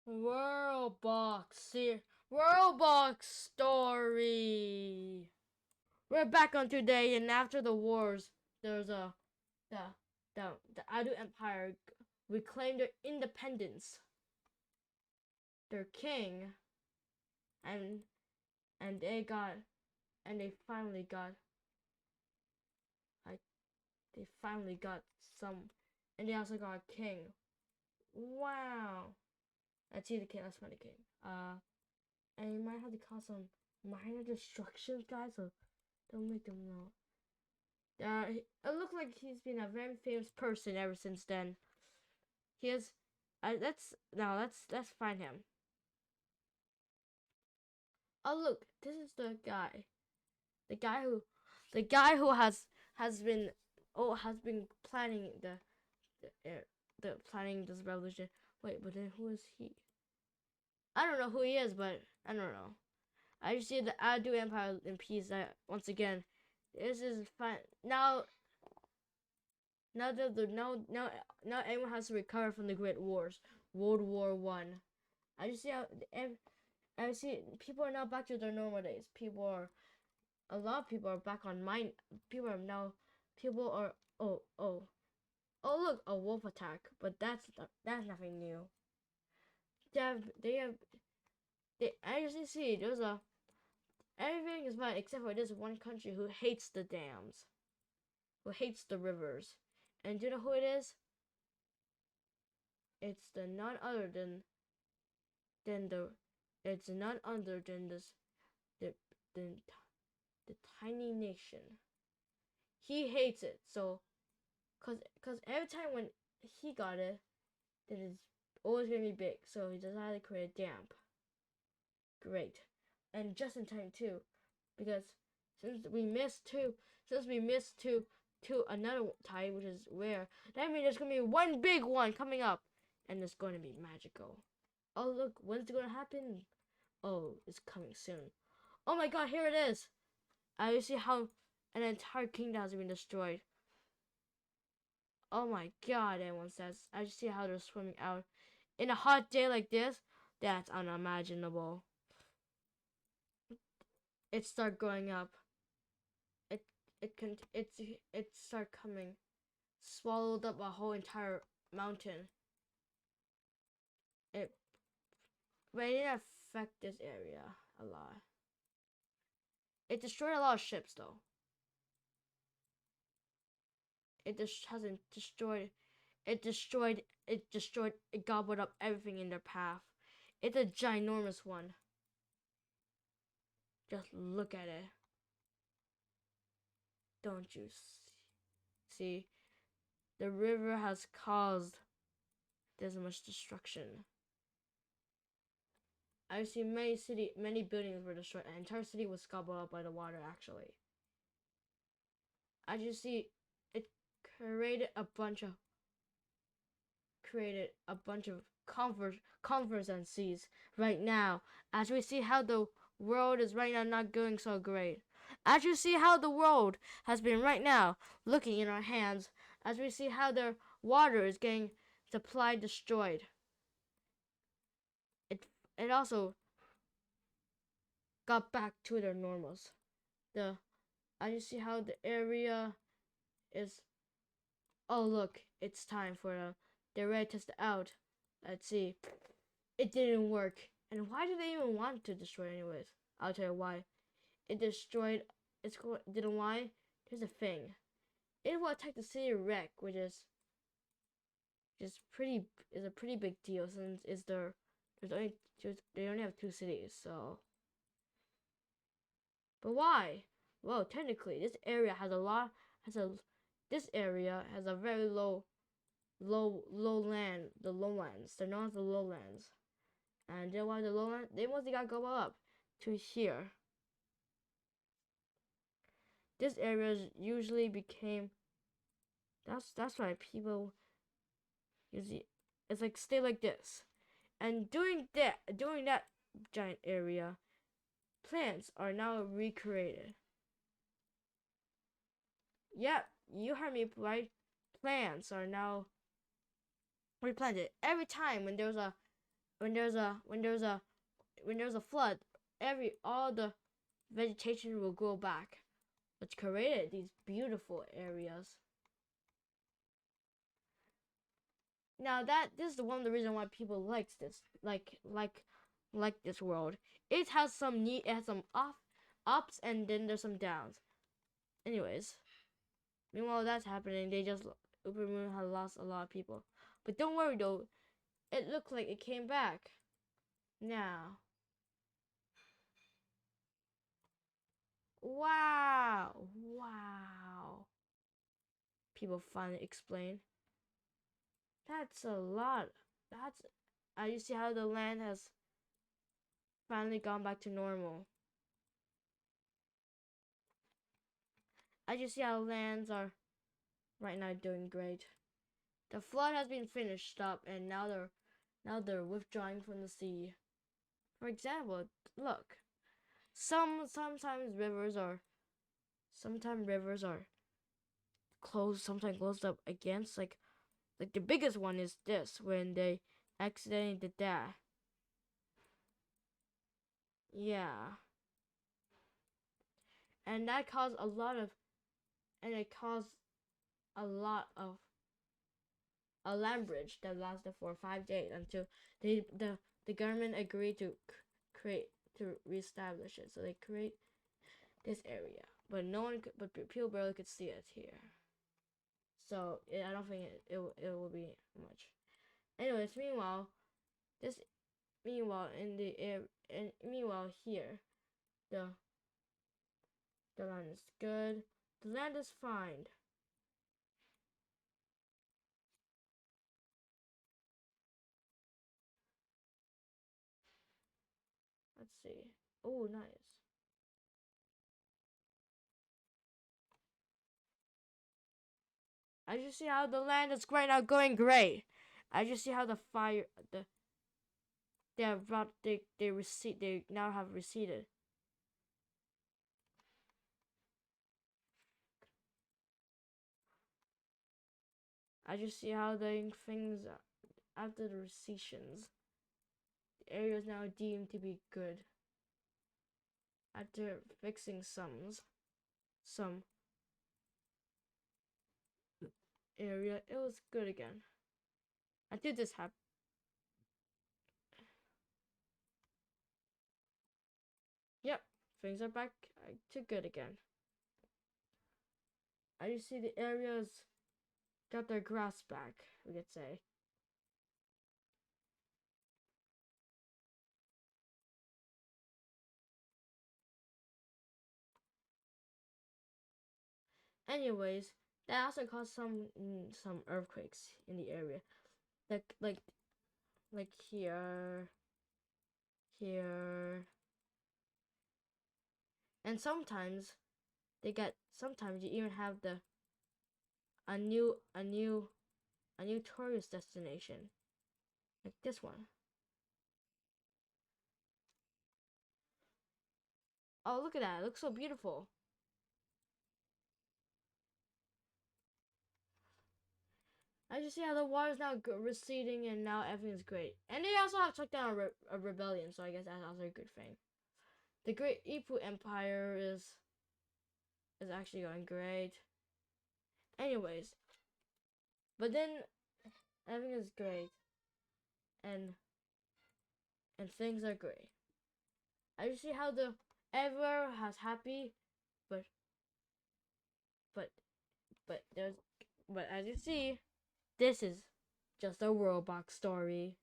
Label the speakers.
Speaker 1: Worldbox story. We're back on today, and after the wars, there's a the the Adu Empire reclaimed their independence, their king, and and they got and like they finally got some, and they also got a king. Wow, let's see the king. Let's find the king. And you might have to cause some minor destructions, guys. So don't make them know. It looks like he's been a very famous person ever since then. He has. Let's find him. Oh look, this is the guy. The guy who, the guy who has been planning the planning this revolution. Wait, but then who is he? I don't know who he is, but I don't know. I just see the Adu Empire in peace. Once again, this is fine now. Now everyone has to recover from the Great Wars, World War I. I just see how I see people are now back to their normal days. A lot of people are back on mine. People are now, people are oh look, a wolf attack, but that's nothing new. They have as you see, there's a everything is fine except for this one country who hates the dams, who hates the rivers, and do you know who it is? It's the none other than the it's none other than the the, the tiny nation. He hates it, so cause every time when he got it, then it's always gonna be big. So he decided to create a dam. Great, and just in time too, because since we missed to another tide, which is rare, that means there's gonna be one big one coming up, and it's going to be magical. Oh look, when's it gonna happen? Oh, it's coming soon. Oh my god, here it is! I see how an entire kingdom has been destroyed. Oh my god, everyone says. I just see how they're swimming out. In a hot day like this, that's unimaginable. It start growing up. It it start coming. Swallowed up a whole entire mountain. It but it didn't affect this area a lot. It destroyed a lot of ships though. It just hasn't destroyed. It gobbled up everything in their path. It's a ginormous one. Just look at it. Don't you see? The river has caused this much destruction. I see many buildings were destroyed. An entire city was gobbled up by the water. Actually, I just see it created a bunch of convergencies right now. As we see how the world is right now not going so great. As you see how the world has been right now looking in our hands. As we see how their water is getting supply destroyed. It also got back to their normals. The I just see how the area is. Oh look, it's time for they're ready to test it out. Let's see. It didn't work. And why did they even want to destroy it anyways? I'll tell you why. It destroyed. Didn't why? Here's the thing. It will attack the city wreck, which is just pretty is a pretty big deal since they only have two cities. So, but why? Well, technically, this area has a lot has a this area has a very the lowlands. They're known as the lowlands, and then why the lowlands? They mostly got go up to here. This area usually became. That's why people usually it's like stay like this, and during that giant area, plants are now recreated. Yep, you heard me right. Plants are now replanted every time when there's a when there's a flood, all the vegetation will grow back, which created these beautiful areas. Now this is one of the reasons why people likes this, like this world. It has some ups and then there's some downs. Anyways, meanwhile that's happening, Uber Moon has lost a lot of people. But don't worry though, it looks like it came back. Now. Wow. People finally explain. That's a lot. You see how the land has finally gone back to normal. I just see how lands are right now doing great. The flood has been finished up, and now they're withdrawing from the sea. For example, look, sometimes rivers are closed, sometimes closed up against, like the biggest one is this, when they accidentally did that. Yeah. And that caused a lot of a land bridge that lasted for 5 days until the government agreed to reestablish it. So they create this area, but people barely could see it here. So I don't think it will be much. Anyways, meanwhile here, the land is good. The land is fine. Let's see. Oh, nice. I just see how the land is right now going great. I just see how the fire they now have receded. I just see how the things after the recessions, the area is now deemed to be good. After fixing some area, it was good again. Until this happened. Yep, things are back to good again. I just see the areas got their grass back, we could say. Anyways, that also caused some earthquakes in the area, like here, and sometimes you even have a new tourist destination, like this one. Oh, look at that! It looks so beautiful. I just see how the water is now receding, and now everything's great. And they also have took down a rebellion, so I guess that's also a good thing. The Great Ipu Empire is actually going great. Anyways, but then everything is great, and things are great. I just see how the everyone has happy, but there's but as you see, this is just a worldbox story.